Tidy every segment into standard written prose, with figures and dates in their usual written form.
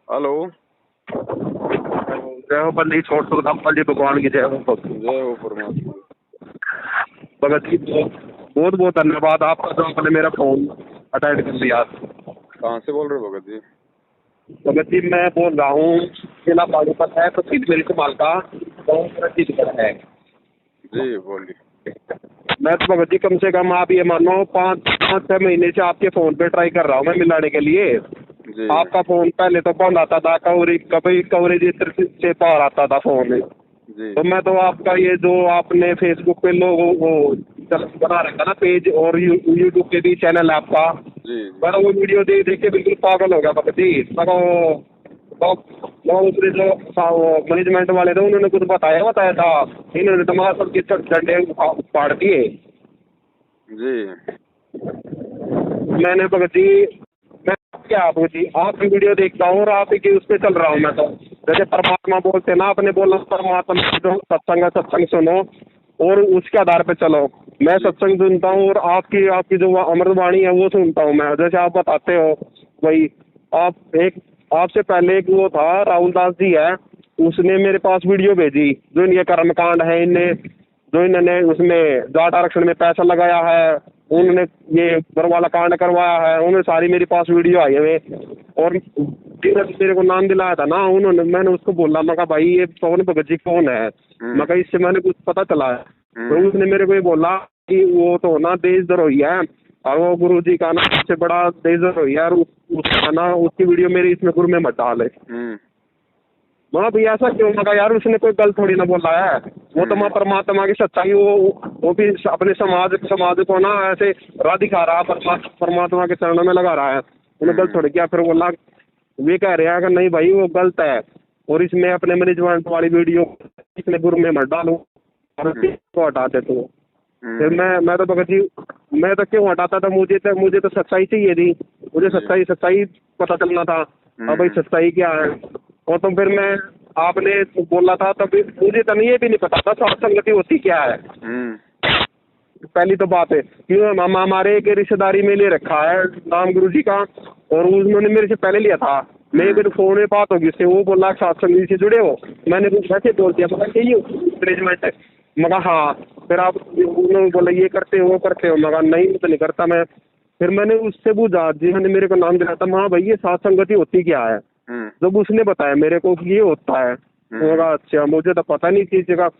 Hello. जय हो बल्ली छोड़ सुखदाम जी भगवान की जय हो। जय हो परमात्मा। भगत जी बहुत बहुत धन्यवाद आपका जो आपने मेरा फोन अटेंड कर लिया। कहाँ से बोल रहे हो भगत जी? भगत जी मैं बोल रहा हूँ जिला पानीपत है तो मेरी कमाल का बहुत है। जी बोलिए। मैं तो भगत जी कम से कम आप ये मानो 5-6 महीने से आपके फोन पे ट्राई कर रहा हूँ मैं मिलाने के लिए। जी आपका फोन पहले तो बंद आता था, कवरेज इधर से बाहर आता था फोन। जी तो मैं तो आपका ये जो आपने फेसबुक पे लोगों वो बना रखा ना पेज और यूट्यूब पे भी चैनल है आपका। जी मैं तो वो वीडियो देख देख के बिल्कुल पागल हो गया भगत जी। मैं तो उसने जो मैनेजमेंट वाले थे उन्होंने कुछ बताया था, इन्होंने तुम्हारा सबके झंडे फाड़ दिए। जी मैंने भगत जी मैं क्या भगत जी आपकी वीडियो देखता हूँ और आप ही उस पर चल रहा हूँ मैं तो। जैसे परमात्मा बोलते ना, आपने बोला परमात्मा जो सत्संग है सत्संग सुनो और उसके आधार पे चलो। मैं सत्संग सुनता हूँ और आपकी आपकी जो अमृतवाणी है वो सुनता हूँ मैं। जैसे आप बताते हो वही आपसे पहले एक वो था राहुल दास जी है, उसने मेरे पास वीडियो भेजी जो इनके कर्मकांड है, इन्होंने उसमें जाट आरक्षण में पैसा लगाया है, उन्होंने ये बरवाला कांड करवाया है, उन्होंने सारी मेरे पास वीडियो आई है। और मेरे को नाम दिलाया था ना उन्होंने, मैंने उसको बोला मैं कहा भाई ये पवन भगत जी कौन है, मैं कहा इससे मैंने कुछ पता चला है। तो उसने मेरे को ये बोला कि वो तो ना देशद्रोही है और वो गुरु जी का ना सबसे बड़ा देशद्रोही है और उसका ना उसकी वीडियो मेरी इसमें गुरु में मत डाले। वहाँ भी ऐसा क्यों? मगर यार उसने कोई गलत थोड़ी ना बोला है, वो तो माँ परमात्मा की सच्चाई वो भी अपने समाज को ना ऐसे राह दिखा रहा है, परमात्मा के चरणों में लगा रहा है। उन्हें गलत थोड़ी किया। फिर बोला वे कह रहे हैं कि नहीं भाई वो गलत है और इसमें अपने मैनेजमेंट वाली वीडियो इसमें गुरु में मत डालू और इसको हटा दे तू। फिर मैं तो भगत जी मैं तो क्यों हटाता था, मुझे तो सच्चाई चाहिए थी, मुझे सच्चाई पता चलना था। अब भाई सच्चाई क्या है? और तो फिर मैं आपने बोला था तब मुझे तो ये भी नहीं पता था साथ संगति होती क्या है। पहली तो बात है क्यों हमारे एक रिश्तेदारी में ले रखा है नाम गुरु जी का और उन्होंने मेरे से पहले लिया था। मेरे फोन में बात होगी उससे, वो बोला साथ संगति से जुड़े हो, मैंने कुछ वैसे बोल दिया मगर चाहिए मैनेजमेंट है मगर हाँ। फिर आप उन्होंने बोला ये करते हो वो करते हो, मगर नहीं तो नहीं करता मैं। फिर मैंने उससे पूछा जिन्होंने मेरे को नाम दिया था, हाँ भाई ये साथ संगति होती क्या है? जब उसने बताया मेरे को कि ये होता है तो लगा अच्छा मुझे तो पता नहीं किसी जगह।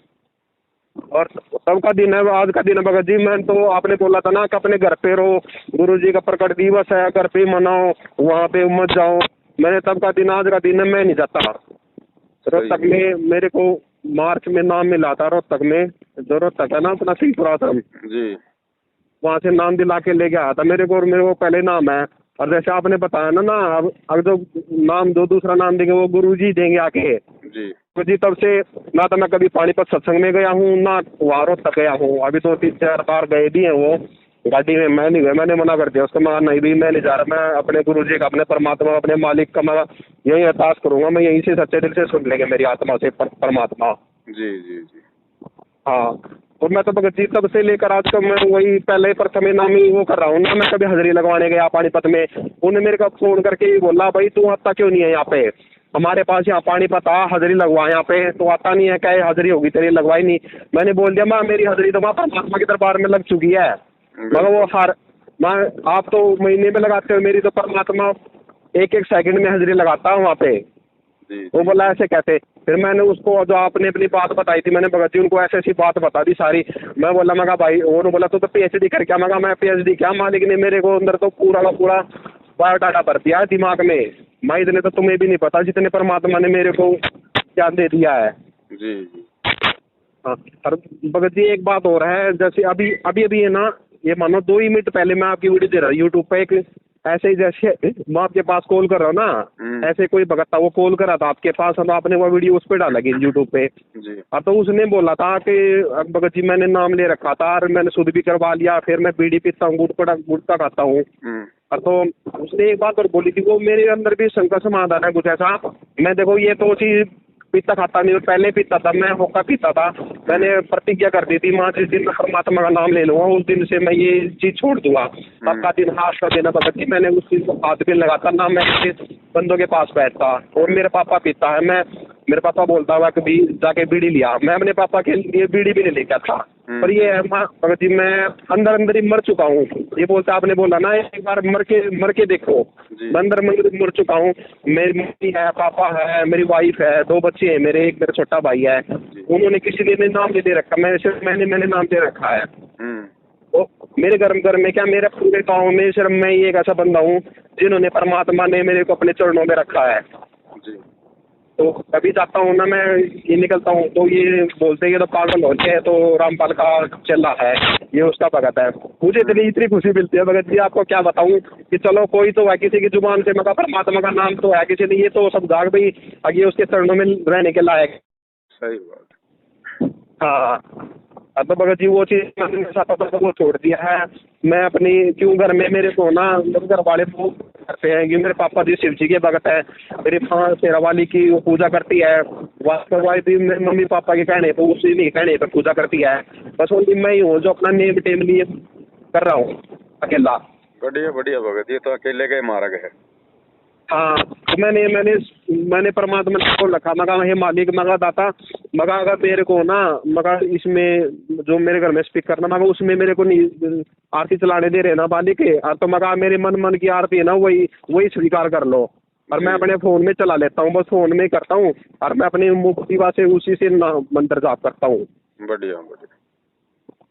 और तब का दिन है आज का दिन है भगत जी। मैं तो आपने बोला था ना कि अपने घर पे रहो, गुरु जी का प्रकट दिवस है घर पे मनाओ, वहाँ पे मत जाओ। मैंने तब का दिन आज का दिन है मैं नहीं जाता। रोहतक में मेरे को मार्च में नाम मिला था, रोहतक में जो रोहतक है ना अपना सिंहपुर आश्रम जी वहाँ से नाम दिला के लेके आया था मेरे को और मेरे को पहले नाम है। और जैसे आपने बताया ना अब जो नाम जो दूसरा नाम देंगे वो गुरु जी देंगे आके। जी तो जी तब से ना तो मैं कभी पानीपत सत्संग में गया हूँ ना वहाँ रोहतक गया हूँ। अभी 2-3-4 बार गए भी हैं वो गाड़ी में, मैं नहीं गया, मैंने मना कर दिया उसको। मैं नहीं भी मैं नहीं जा रहा, मैं अपने गुरु जी का अपने परमात्मा अपने मालिक का मैं यही अरदास करूँगा, मैं यहीं से सच्चे दिल से सुन लेंगे मेरी आत्मा से परमात्मा। जी जी जी हाँ और मैं तो भगत जी तब से लेकर आज तक मैं वही पहले प्रथम नामी वो कर रहा हूँ ना। मैं कभी हाजिरी लगवाने गया पानीपत में, उन्होंने मेरे को फोन करके ही बोला भाई तू आता क्यों नहीं है यहाँ पे हमारे पास, यहाँ पानीपत आ हाजिरी लगवा, यहाँ पे तो आता नहीं है, क्या हाजिरी होगी तेरी? लगवाई नहीं। मैंने बोल दिया माँ मेरी हाजिरी तो वहाँ परमात्मा के दरबार में लग चुकी है। मगर वो माँ आप तो महीने में लगाते हो, मेरी तो परमात्मा एक एक सेकंड में हाजिरी लगाता हूँ वहाँ पे। वो बोला ऐसे कैसे? फिर मैंने उसको जो आपने अपनी बात बताई थी मैंने भगत जी उनको ऐसी ऐसी बात बता दी सारी। मैं बोला मगा भाई उन्होंने बोला तो PhD कर क्या? मगा मैं PhD क्या, मालिक ने मेरे को अंदर तो पूरा का पूरा बायोडाटा भर दिया है दिमाग में। मैं इतने तो तुम्हें भी नहीं पता जितने परमात्मा ने मेरे को ज्ञान दे दिया है। जी जी हाँ और भगत जी एक बात और है, जैसे अभी अभी अभी है ना ये मानो 2 ही मिनट पहले मैं आपकी वीडियो दे रहा हूँ यूट्यूब पे, एक ऐसे ही जैसे मैं आपके पास कॉल कर रहा हूँ ना ऐसे कोई भगत था वो कॉल कर रहा था आपके पास और आपने वो वीडियो उस पर डाला यूट्यूब पे। जी और तो उसने बोला था कि भगत जी मैंने नाम ले रखा था और मैंने शुद्ध भी करवा लिया, फिर मैं बीड़ी पीता हूँ गुटखा खाता हूँ। और तो उसने एक बात और बोली थी, वो मेरे अंदर भी शंका समाधान है कुछ ऐसा। मैं देखो ये तो चीज पीता खाता नहीं, और पहले पीता था, मैं होका पीता था। मैंने प्रतिज्ञा कर दी थी, माँ जिस दिन मैं परमात्मा का नाम ले लूंगा उस दिन से मैं ये चीज छोड़ दूंगा। तब का दिन हाथ का देना भगत जी, मैंने उस चीज को हाथ भी लगाता ना, मैं किसी बंदों के पास बैठता। और मेरे पापा पीता है, मैं मेरे पापा बोलता हुआ कभी जाके बीड़ी लिया, मैं अपने पापा के लिए बीड़ी भी नहीं लेकर था। पर ये है भगत जी, मैं अंदर अंदर ही मर चुका हूँ। ये बोलता, आपने बोला ना एक बार मर के देखो, मैं अंदर मर चुका हूँ। मेरी मम्मी है, पापा है, मेरी वाइफ है, 2 बच्चे हैं मेरे, एक मेरा छोटा भाई है। उन्होंने किसी ने नाम नहीं दे रखा, मैंने नाम दे रखा है। तो मेरे घर में क्या, मेरे पूरे गाँव में सिर्फ मैं ही एक ऐसा बंदा हूँ जिन्होंने परमात्मा ने मेरे को अपने चरणों में रखा है। तो कभी जाता हूँ ना, मैं ये निकलता हूँ तो ये बोलते हैं ये तो पागल होते हैं, तो रामपाल का चला है, ये उसका भगत है। मुझे इतनी खुशी मिलती है भगत जी, आपको क्या बताऊँ कि चलो कोई तो है, किसी की जुबान से मगर परमात्मा का नाम तो है, किसी ने ये तो समझा भाई आगे उसके चरणों में रहने के लायक। सही बात। हाँ, अब तो भगत जी वो चीज़ मैंने साथ वो छोड़ दिया है। मैं अपनी क्यों घर में मेरे को ना घर वाले वो करते हैं कि मेरे पापा जी शिव जी के भगत है, मेरी माँ शेरा वाली की वो पूजा करती है, वास्तव भी मेरे मम्मी पापा के कहने पर, उसी नहीं कहने पर पूजा करती है। बस ओनली मैं ही हूँ जो अपना नेम टेम लिए कर रहा हूँ अकेला। बढ़िया बढ़िया भगत, ये तो अकेले का ही मार्ग है। हाँ, तो मैंने परमात्मा को रखा, मगा हे मालिक, मगा दाता, मगा अगर मेरे को ना, मगा इसमें जो मेरे घर में स्पीकर ना, मगा उसमें मेरे को नहीं आरती चलाने दे रहे ना मालिक, तो मगा मेरे मन की आरती है ना वही स्वीकार कर लो। और मैं अपने फ़ोन में चला लेता हूँ, बस फ़ोन में करता हूँ, और मैं अपनी मुक्तिवा से उसी से मंत्र जाप करता हूँ। बढ़िया बढ़िया।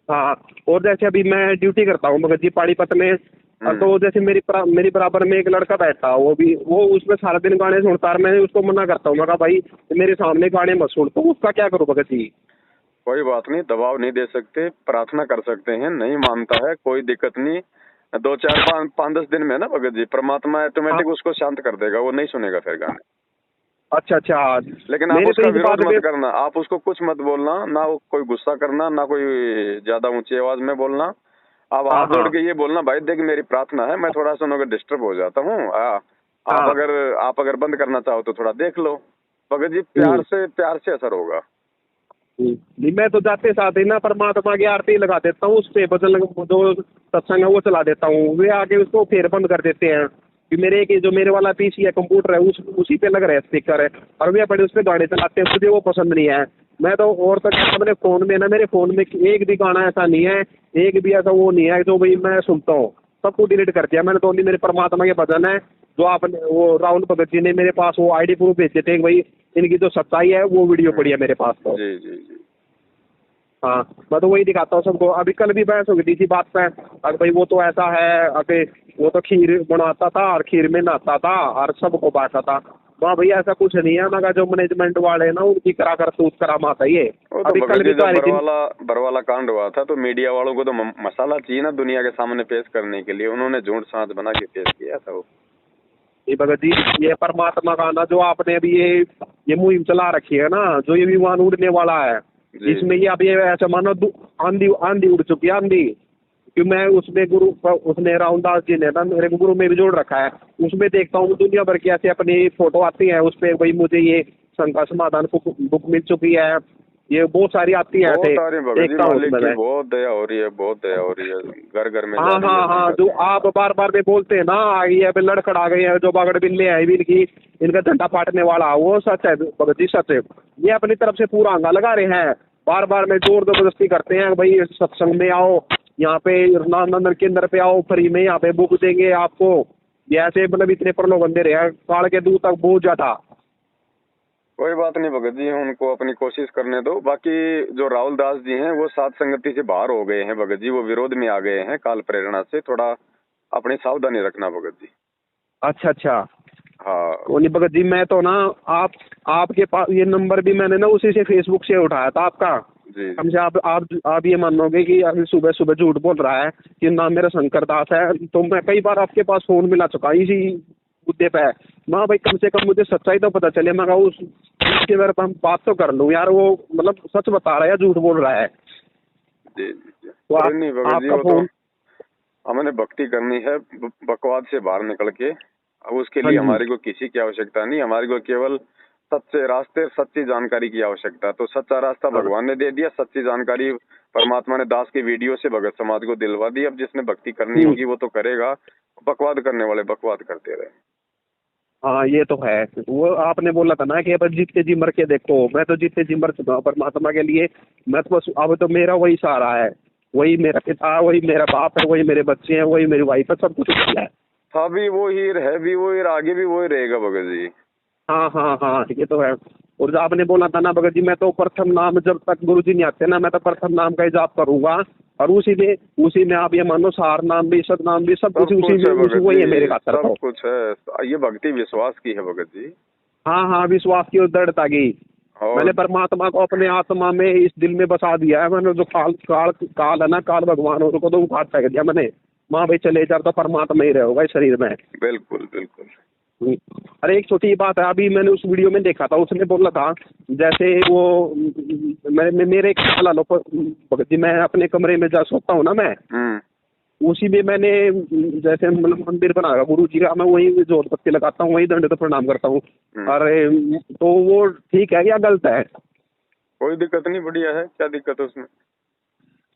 हाँ, और जैसे अभी मैं ड्यूटी करता हूँ भगत जी पानीपत में, तो जैसे मेरी बराबर में एक लड़का बैठा, वो उसमें सारा दिन गाने सुनता है। मैं उसको मना करता हूँ, मैं कहा भाई मेरे सामने गाने मत सुन, तो उसका क्या करूँ भगत जी? कोई बात नहीं, दबाव नहीं दे सकते, प्रार्थना कर सकते हैं। नहीं मानता है कोई दिक्कत नहीं, 2 4 5 10 दिन में ना भगत जी परमात्मा ऑटोमेटिक उसको शांत कर देगा, वो नहीं सुनेगा फिर गाने। अच्छा। लेकिन आप उसका विरोध मत करना, आप उसको कुछ मत बोलना, ना कोई गुस्सा करना, ना कोई ज्यादा ऊंची आवाज में बोलना। आप हाथ जोड़ के ये बोलना, भाई देख मेरी प्रार्थना है, मैं थोड़ा सा डिस्टर्ब हो जाता हूँ, आप अगर बंद करना चाहो तो थोड़ा देख लो। भगत जी प्यार से असर होगा। नहीं, मैं तो जाते साथ ही ना परमात्मा की आरती लगा देता हूँ, उस पे भजन जो सत्संग है वो चला देता हूँ, वे आके उसको फिर बंद कर देते हैं कि मेरे वाला पीसी है, कंप्यूटर है, उसी पे लग रहा है स्पीकर है, और वे अपने उस पे गाने चलाते हैं, मुझे वो पसंद नहीं है। मैं तो और तक अपने फ़ोन में ना, मेरे फ़ोन में एक भी गाना ऐसा नहीं है, एक भी ऐसा वो नहीं है जो भाई मैं सुनता हूँ, सबको डिलीट कर दिया मैंने। तो ओनली मेरे परमात्मा के भजन है जो आपने, वो राहुल भगत जी ने मेरे पास वो ID प्रूफ भेजे थे भाई इनकी जो सच्चाई है वो वीडियो पड़ी है मेरे पास। तो जी जी जी। हाँ, मैं तो वही दिखाता हूँ सबको। अभी कल भी बहस हो गई थी बात पे, अरे भाई वो तो ऐसा है, अरे वो तो खीर बनाता था और खीर में नहाता था और सबको बांटता था। वहाँ भैया ऐसा कुछ नहीं है, मगर जो मैनेजमेंट वाले हैं ना उनकी करतूत करामात है ये। अभी कल भी तो बरवाला कांड हुआ था, तो मीडिया वालों को तो मसाला चाहिए ना दुनिया के सामने पेश करने के लिए, उन्होंने झूठ सांच बना के पेश किया था वो। ये भगत जी, ये परमात्मा का ना जो आपने अभी ये मुहिम चला रखी है ना, जो ये विमान उड़ने वाला है, इसमें ये अब ये ऐसा मानो आंधी उड़ चुकी है, आंधी। कि मैं उसमें उसने रामदास जी ने ना मेरे को गुरु में भी जोड़ रखा है, उसमें देखता हूँ दुनिया भर की ऐसे अपनी फोटो आती है, उस पर भाई मुझे ये शंका समाधान बुक मिल चुकी है, ये बहुत सारी आती है, देखता हूँ उसमें बहुत दया हो रही है, बहुत दया हो रही है घर घर में। हाँ, जो आप बार बार में बोलते हैं ना, ये लड़खड़ आ गए हैं जो बागड़ बिल्ले हैं भी, इनका झंडा पाटने वाला, वो सच है भगत जी, सच है। ये अपनी तरफ से पूरा अंगा लगा रहे हैं, बार बार में जोर जबरदस्ती करते हैं भाई सत्संग में आओ, यहाँ पे नंदन केंद्र पे आओ, फ्री में यहाँ पे बुक देंगे आपको, ये ऐसे मतलब इतने प्रलोभन दे रहे हैं, काल के दूर तक बहुत ज्यादा। कोई बात नहीं भगत जी, उनको अपनी कोशिश करने दो। बाकी जो राहुल दास जी हैं वो सात संगति से बाहर हो गए हैं भगत जी, वो विरोध में आ गए हैं काल प्रेरणा से, थोड़ा अपनी सावधानी रखना भगत जी। अच्छा। हाँ नहीं भगत जी, मैं तो ना आपके पास ये नंबर भी मैंने ना उसी से फेसबुक से उठाया था आपका। हमसे आप ये मानोगे कि अभी सुबह सुबह झूठ बोल रहा है कि नाम मेरा शंकर दास है, तो मैं कई बार आपके पास फोन मिला चुका इसी मुद्दे पे। मैं भाई कम से कम मुझे सच्चाई तो पता चले, मैं उसके बारे में हम बात तो कर लूँ यार, वो मतलब सच बता रहा है या झूठ बोल रहा है। जी तो आपका फोन, हमने भक्ति करनी है बकवाद से बाहर निकल के, अब उसके लिए हमारे को किसी की आवश्यकता नहीं, हमारे को केवल सच्चे रास्ते, सच्ची जानकारी की आवश्यकता है। तो सच्चा रास्ता भगवान ने दे दिया, सच्ची जानकारी परमात्मा ने दास की वीडियो से भगत समाज को दिलवा दी। अब जिसने भक्ति करनी होगी वो तो करेगा, बकवाद करने वाले बकवाद करते रहे। हाँ ये तो है। वो आपने बोला था ना कि अब जीते जी मर के देखो, मैं तो जीते जी मर चुका हूँ परमात्मा के लिए। मैं तो बस अब तो मेरा वही सहारा है, वही मेरा पिता, वही मेरा बाप है, वही मेरे बच्चे हैं, वही मेरी वाइफ है, सब कुछ उसका है। था भी वो ही, है भी वो ही, आगे भी वो ही रहेगा भगत जी। हाँ हाँ हाँ ये तो है। और जो आपने बोला था ना भगत जी, मैं तो प्रथम नाम जब तक गुरु जी नहीं आते ना, मैं तो प्रथम नाम का ही जाप करूंगा। और उसी में आप ये मानो सार नाम भी, सदनाम भी, सब कुछ उसी में, वही है मेरे खातर। सब कुछ है। ये भक्ति विश्वास की है भगत जी। हाँ हाँ विश्वास की और दृढ़ता की। मैंने परमात्मा को अपने आत्मा में, इस दिल में बसा दिया है। मैंने जो काल है ना, काल भगवान उनको तो उखाड़ फेंक दिया मैंने। माँ भाई चले जा तो परमात्मा ही रहेगा इस शरीर में। बिल्कुल बिल्कुल। अरे एक छोटी बात है, अभी मैंने उस वीडियो में देखा था, उसने बोला था जैसे वो मेरे एक ख्याल लो भगत जी, मैं अपने कमरे में जा सोता हूँ ना मैं, उसी में मैंने जैसे मतलब मंदिर बना रहा गुरु जी का, मैं वही जोत पत्ती लगाता हूँ, वही दंड प्रणाम करता हूँ। अरे तो वो ठीक है या गलत है? कोई दिक्कत नहीं, बढ़िया है। क्या दिक्कत है उसमें?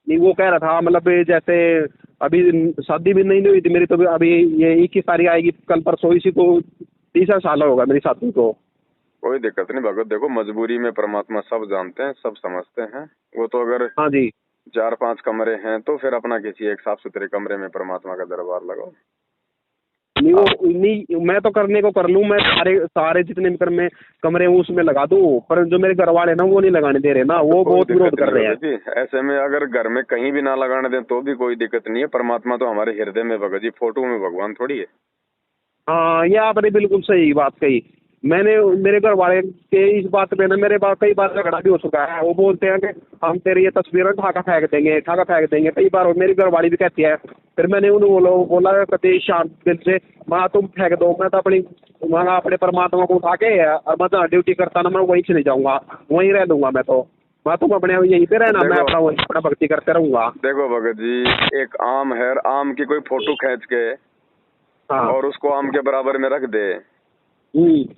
नहीं वो कह रहा था मतलब जैसे अभी शादी भी नहीं हुई थी मेरी, तो अभी ये 21 तारीख आएगी, कल परसों इसी को 30 साल होगा मेरी शादी को। कोई दिक्कत नहीं भगत, देखो मजबूरी में परमात्मा सब जानते हैं, सब समझते हैं। वो तो अगर हाँ जी 4-5 कमरे हैं तो फिर अपना किसी एक साफ सुथरे कमरे में परमात्मा का दरबार लगाओ। नहीं वो नहीं, मैं तो करने को कर लूँ, मैं सारे जितने भी कमरे हैं उसमें लगा दूँ, पर जो मेरे घर वाले ना वो नहीं लगाने दे रहे ना, वो बहुत विरोध कर रहे हैं। ऐसे में अगर घर में कहीं भी ना लगाने दें तो भी कोई दिक्कत नहीं है। परमात्मा तो हमारे हृदय में भगत जी, फोटो में भगवान थोड़ी है। हाँ ये आपने बिल्कुल सही बात कही। मैंने मेरे घर वाले के इस बात पे ना मेरे बात कई बार झगड़ा भी हो चुका है। वो बोलते हैं कि हम तेरी ये तस्वीरें ठाका फेंक देंगे कई बार, और मेरी घरवाली भी कहती है। फिर मैंने उन्हें बोला कभी शांत दिल से, माँ तुम फेंक दो, मैं तो अपने परमात्मा को उठा के मैं तो ड्यूटी करता ना, मैं वहीं चले जाऊंगा, वहीं रह लूंगा मैं तो। मैं तुम अपने यहीं पे रहना, मैं अपना भक्ति करते रहूंगा। देखो भगत जी, एक आम है, आम की कोई फोटो खींच के और उसको आम के बराबर में रख दे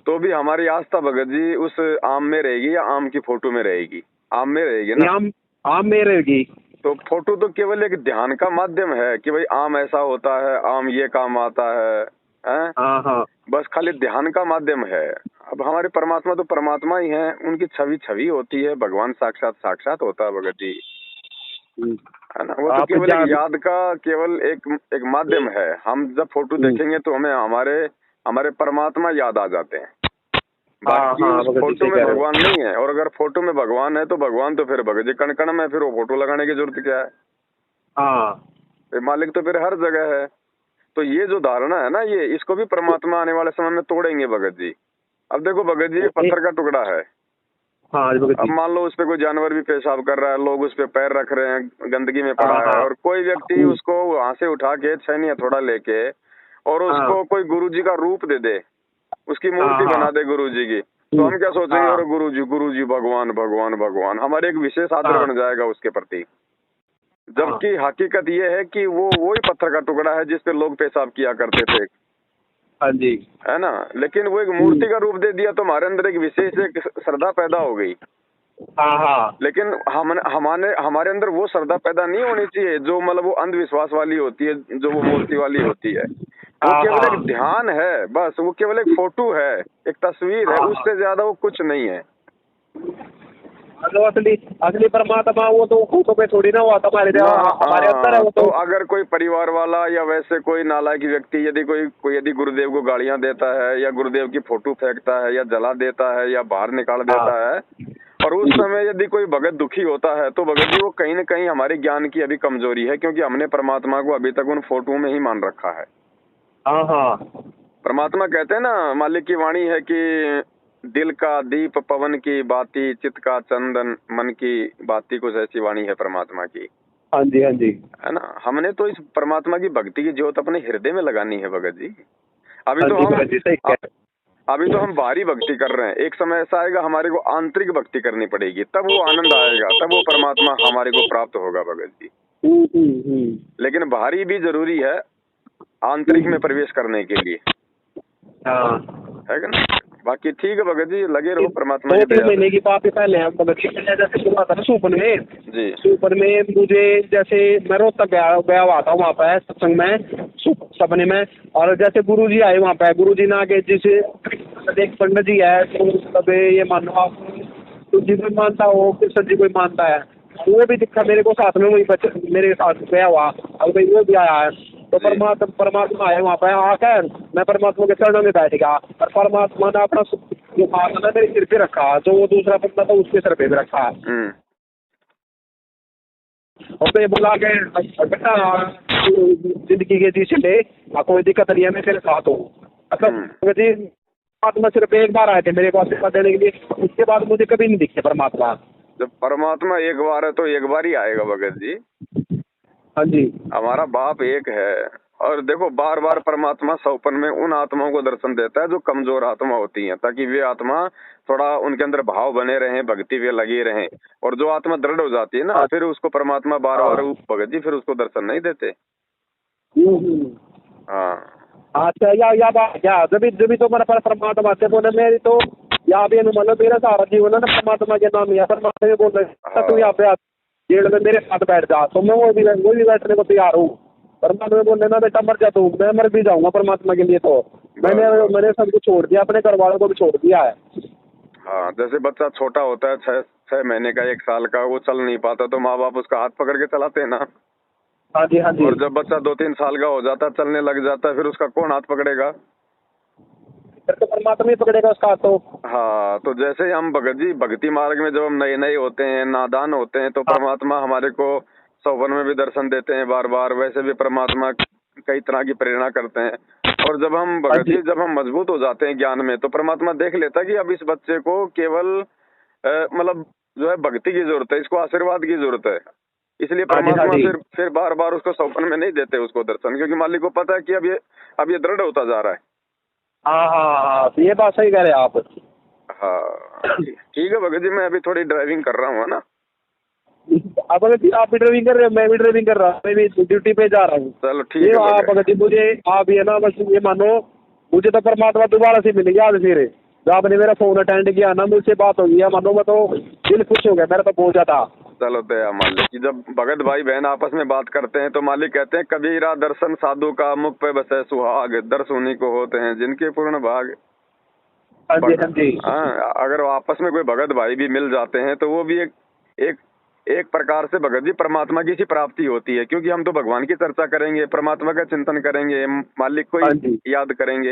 तो भी हमारी आस्था भगत जी उस आम में रहेगी या आम की फोटो में रहेगी? आम में रहेगी ना। आम में रहेगी। तो फोटो तो केवल एक ध्यान का माध्यम है कि भाई आम ऐसा होता है, आम ये काम आता है, हाँ बस खाली ध्यान का माध्यम है। अब हमारे परमात्मा तो परमात्मा ही है, उनकी छवि होती है, भगवान साक्षात होता है भगत जी, है ना। वो तो केवल एक याद का केवल एक माध्यम है। हम जब फोटो देखेंगे तो हमें हमारे परमात्मा याद आ जाते हैं, बाकी उस फोटो में भगवान नहीं है। और अगर फोटो में भगवान है तो भगवान तो फिर भगत जी कण कण में, फिर वो फोटो लगाने की जरूरत क्या है? मालिक तो फिर हर जगह है। तो ये जो धारणा है ना, ये इसको भी परमात्मा आने वाले समय में तोड़ेंगे भगत जी। अब देखो भगत जी, पत्थर का टुकड़ा है, अब मान लो उस पे कोई जानवर भी पेशाब कर रहा है, लोग उस पे पैर रख रहे हैं, गंदगी में पड़ा है, और कोई व्यक्ति उसको वहां से उठा के छैनी हथौड़ा लेके और उसको कोई गुरु जी का रूप दे दे, उसकी मूर्ति बना दे गुरु जी की, तो हम क्या सोचेंगे? और गुरु जी भगवान भगवान भगवान, हमारे एक विशेष आदर बन जाएगा उसके प्रति। जबकि हकीकत ये है कि वो वही पत्थर का टुकड़ा है जिसपे लोग पेशाब किया करते थे, हाँ जी, है ना। लेकिन वो एक मूर्ति का रूप दे दिया तो हमारे अंदर एक विशेष एक श्रद्धा पैदा हो गई। लेकिन हमारे अंदर वो श्रद्धा पैदा नहीं होनी चाहिए जो मतलब वो अंधविश्वास वाली होती है, जो वो मूर्ति वाली होती है। वो केवल एक ध्यान है, बस वो केवल एक फोटो है, एक तस्वीर है, उससे ज्यादा वो कुछ नहीं है। असली परमात्मा वो तो फोटो पे थोड़ी ना हुआ, हमारे अंदर है वो तो। अगर कोई परिवार वाला या वैसे कोई नालायक व्यक्ति यदि गुरुदेव को गालियां देता है या गुरुदेव की फोटो फेंकता है या जला देता है या बाहर निकाल देता है, और उस समय यदि कोई भगत दुखी होता है तो भगत जी वो कहीं न कहीं हमारे ज्ञान की अभी कमजोरी है, क्योंकि हमने परमात्मा को अभी तक उन फोटो में ही मान रखा है। परमात्मा कहते हैं ना, मालिक की वाणी है कि दिल का दीप पवन की बाती, चित्त का चंदन मन की बाती, कुछ ऐसी वाणी है परमात्मा की। हाँ जी हाँ जी, है ना। हमने तो इस परमात्मा की भक्ति की ज्योत अपने हृदय में लगानी है भगत जी। अभी तो हम बाहरी भक्ति कर रहे हैं, एक समय ऐसा आएगा हमारे को आंतरिक भक्ति करनी पड़ेगी, तब वो आनंद आएगा, तब वो परमात्मा हमारे को प्राप्त होगा भगत जी। लेकिन बाहरी भी जरूरी है आंतरिक में प्रवेश करने के लिए, है ना। बाकी ठीक है भगत जी, लगे रहो परमात्मा दो की तीन दया महीने से। की बात पहले हम भगत जी मैंने जैसे सुना था ना सुपन में, जी सुपन में मुझे जैसे मैं रोहतक गया हुआ था वहाँ पे सत्संग में सपने में, और जैसे गुरु जी आए वहाँ पे, गुरु जी ने आगे जिसे एक पंडित जी है तो मतलब ये मानो आप तो जी कोई मानता हो कृष्ण जी कोई मानता है, वो भी दिखा मेरे को साथ में, वही बच्चे मेरे साथ गया हुआ, अब भाई वो भी आया है तो जी। परमात्मा आए वहाँ पे आकर मैं परमात्मा के चरणों में बैठ गया, और परमात्मा ने अपना जो हाथ है ना मेरे सिर पे रखा, जो वो दूसरा बंदा था उसके सिर पे भी रखा, और तो ये बोला कि बेटा जिंदगी के जी ले कोई दिक्कत नहीं है, मैं तेरे साथ हूँ। अच्छा जी परमात्मा सिर्फ एक बार आए थे मेरे पास सेवा देने के लिए, उसके बाद मुझे कभी नहीं दिखे परमात्मा। जब परमात्मा एक बार है तो एक बार ही आएगा भगत जी। हाँ जी हमारा बाप एक है, और देखो बार बार परमात्मा सौपन में उन आत्माओं को दर्शन देता है जो कमजोर आत्मा होती हैं, ताकि वे आत्मा थोड़ा उनके अंदर भाव बने रहें, भक्ति वे लगी रहें, और जो आत्मा दृढ़ हो जाती है ना फिर उसको परमात्मा बार बार भगत जी फिर उसको दर्शन नहीं देते। हाँ अच्छा या बात क्या जब भी तो मेरा परमात्मा से बोले मेरी तो या भी मतलब मेरा सारा जीवन है ना परमात्मा के नाम ही है, परमात्मा बोल रहे तू यहाँ पे जेल में मेरे साथ बैठ जा, तो मैं वो भी बैठने को तैयार हूँ। परमात्मा बोल रहे ना बेटा मर जा तू, मैं मर भी जाऊंगा परमात्मा के लिए, तो मैंने सबको छोड़ दिया, अपने घर वालों को भी छोड़ दिया है। हाँ, जैसे बच्चा छोटा होता है 6 महीने का 1 साल का, वो चल नहीं पाता तो माँ बाप उसका हाथ पकड़ के चलाते हैं ना। हाँ जी हाँ जी। और जब बच्चा 2-3 साल का हो जाता है, चलने लग जाता है, फिर उसका कौन हाथ पकड़ेगा? फिर तो परमात्मा ही पकड़ेगा उसका हाथ तो। हाँ, तो जैसे हम भगत जी भक्ति मार्ग में जब हम नए नए होते हैं, नादान होते हैं, तो परमात्मा हमारे को सौवन में भी दर्शन देते हैं बार बार, वैसे भी परमात्मा कई तरह की प्रेरणा करते हैं। और जब हम भगत जी जब हम मजबूत हो जाते हैं ज्ञान में, तो परमात्मा देख लेता है कि अब इस बच्चे को केवल मतलब जो है भक्ति की जरूरत है, इसको आशीर्वाद की जरूरत है, इसलिए परमात्मा फिर बार बार उसको सौपन में नहीं देते उसको दर्शन, क्योंकि मालिक को पता है कि अब ये दृढ़ होता जा रहा है। हाँ ये बात सही कह रहे हैं आप। हाँ ठीक है भगत जी, मैं अभी थोड़ी ड्राइविंग कर रहा हूँ, है ना। अब अगर आप भी ड्राइविंग कर रहे हो, मैं भी ड्राइविंग कर रहा हूँ, मैं भी ड्यूटी पे जा रहा हूँ। चलो ठीक है आप अगर मुझे आप ये ना बस ये मानो मुझे तो परमात्मा दोबारा से मिल गया आज फिर, जब आपने मेरा फोन अटेंड किया ना मुझसे बात हो गई है, मानो मैं तो दिल खुश हो गया मेरा तो बहुत ज्यादा। चलो दया मालिक की, जब भगत भाई बहन आपस में बात करते हैं तो मालिक कहते हैं कबीरा दर्शन साधु का मुख पे बसे सुहाग, दर्श उन्हीं को होते हैं जिनके पूर्ण भाग। हाँ जी हाँ जी। हाँ, अगर आपस में कोई भगत भाई भी मिल जाते हैं तो वो भी एक प्रकार से भगत जी परमात्मा की सी प्राप्ति होती है, क्योंकि हम तो भगवान की चर्चा करेंगे, परमात्मा का चिंतन करेंगे, मालिक को ही याद करेंगे।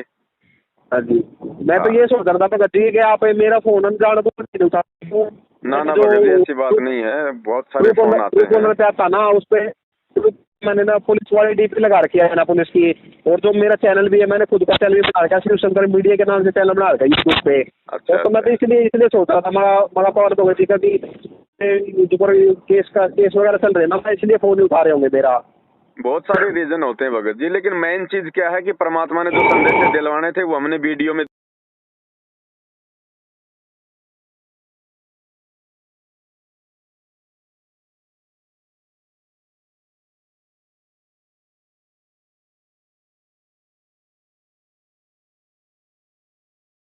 हाँ जी, मैं तो ये सोच रहा था भगत जी कि आप मेरा फोन अनजान तो नहीं उठा। ना भगत जी ऐसी बात नहीं है, बहुत सारे फोन आते हैं। पे आता ना उस पे मैंने ना पुलिस वाली डीपी लगा रखी है ना पुलिस की, और जो मेरा चैनल भी है मैंने खुद का चैनल भी बना रखा है, शिव शंकर मीडिया के नाम से चैनल बना रखा है यूट्यूब पे। अच्छा, तो मैं तो इसलिए सोच रहा था मगा पवार भगत जी का भी केस वगैरह चल रहे हैं ना, मैं इसलिए फोन उठा रहे होंगे मेरा। बहुत सारे रीजन होते हैं भगत जी, लेकिन मेन चीज क्या है कि परमात्मा ने जो संदेश दिलवाने थे वो हमने वीडियो में